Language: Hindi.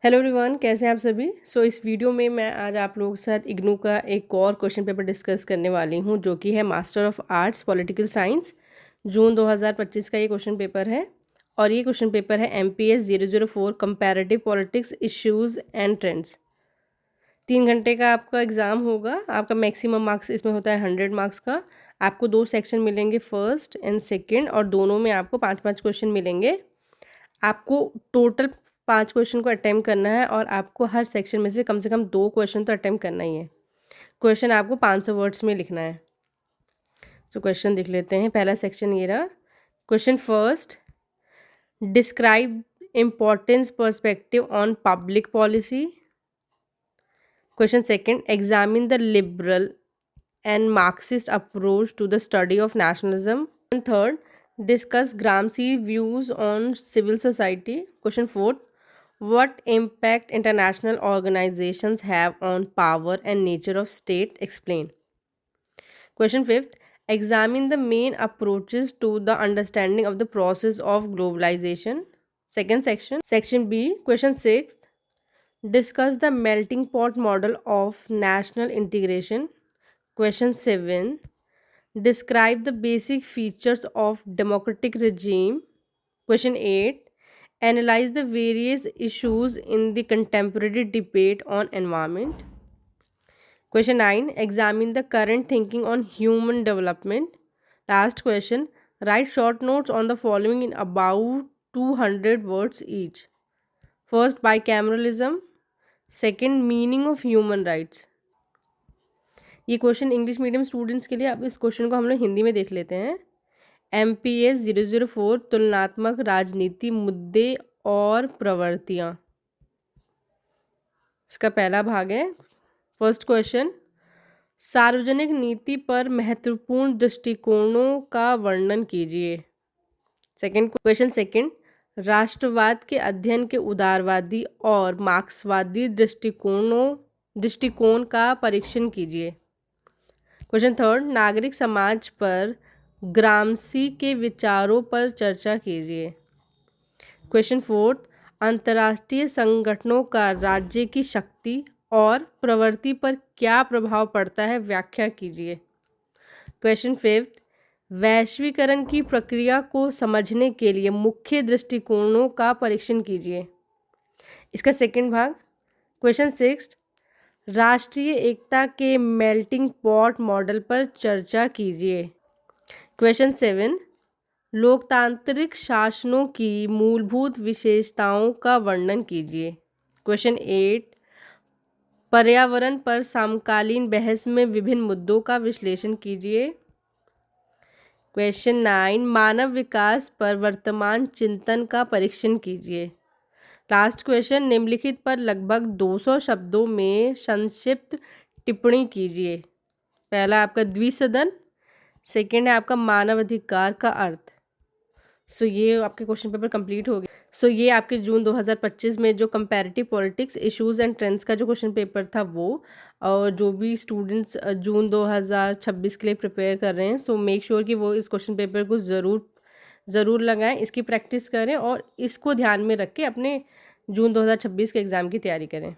हेलो एवरीवन, कैसे हैं आप सभी। इस वीडियो में मैं आज आप लोगों के साथ इग्नू का एक और क्वेश्चन पेपर डिस्कस करने वाली हूं, जो कि है master of arts political science June 2025 का ये क्वेश्चन पेपर है। और ये क्वेश्चन पेपर है MPS 004 comparative politics issues and trends. 3 घंटे का आपका एग्ज़ाम होगा। आपका मैक्सिमम मार्क्स इसमें होता है 100 मार्क्स का। आपको 2 सेक्शन मिलेंगे, फर्स्ट एंड सेकेंड, और दोनों में आपको 5-5 क्वेश्चन मिलेंगे। आपको टोटल 5 क्वेश्चन को अटेम्प्ट करना है और आपको हर सेक्शन में से कम 2 क्वेश्चन तो अटेम्प्ट करना ही है। क्वेश्चन आपको 500 वर्ड्स में लिखना है। क्वेश्चन देख लेते हैं। पहला सेक्शन ये रहा। Question first, describe importance perspective on public policy. Question second, examine the liberal and Marxist approach to the study of nationalism. And third, discuss Gramsci views on civil society. Question fourth, what impact international organizations have on power and nature of state? Explain. Question fifth, examine the main approaches to the understanding of the process of globalization. Second section. Section B. Question sixth, discuss the melting pot model of national integration. Question 7, describe the basic features of democratic regime. Question 8, analyze the various issues in the contemporary debate on environment. Question 9, examine the current thinking on human development. Last question, write short notes on the following in about 200 words each. First, bicameralism. Second, meaning of human rights. ये क्वेश्चन इंग्लिश मीडियम स्टूडेंट्स के लिए। अब इस क्वेश्चन को हम लोग हिंदी में देख लेते हैं। MPS 004 तुलनात्मक राजनीति मुद्दे और प्रवृत्तियाँ। इसका पहला भाग है। फर्स्ट क्वेश्चन, सार्वजनिक नीति पर महत्वपूर्ण दृष्टिकोणों का वर्णन कीजिए। सेकंड, राष्ट्रवाद के अध्ययन के उदारवादी और मार्क्सवादी दृष्टिकोण का परीक्षण कीजिए। क्वेश्चन थर्ड, नागरिक समाज पर ग्रामसी के विचारों पर चर्चा कीजिए। क्वेश्चन फोर्थ, अंतर्राष्ट्रीय संगठनों का राज्य की शक्ति और प्रवृत्ति पर क्या प्रभाव पड़ता है, व्याख्या कीजिए। क्वेश्चन फिफ्थ, वैश्वीकरण की प्रक्रिया को समझने के लिए मुख्य दृष्टिकोणों का परीक्षण कीजिए। इसका सेकंड भाग। क्वेश्चन सिक्स, राष्ट्रीय एकता के मेल्टिंग पॉट मॉडल पर चर्चा कीजिए। क्वेश्चन 7, लोकतांत्रिक शासनों की मूलभूत विशेषताओं का वर्णन कीजिए। क्वेश्चन 8, पर्यावरण पर समकालीन बहस में विभिन्न मुद्दों का विश्लेषण कीजिए। क्वेश्चन 9, मानव विकास पर वर्तमान चिंतन का परीक्षण कीजिए। लास्ट क्वेश्चन, निम्नलिखित पर लगभग 200 शब्दों में संक्षिप्त टिप्पणी कीजिए। पहला आपका द्विसदन, सेकंड है आपका मानव अधिकार का अर्थ। ये आपके क्वेश्चन पेपर कंप्लीट हो गए। ये आपके जून 2025 में जो comparative politics issues and trends का जो क्वेश्चन पेपर था वो, और जो भी स्टूडेंट्स जून 2026 के लिए प्रिपेयर कर रहे हैं, मेक श्योर कि वो इस क्वेश्चन पेपर को ज़रूर लगाएं, इसकी प्रैक्टिस करें और इसको ध्यान में रख के अपने जून 2026 के एग्ज़ाम की तैयारी करें।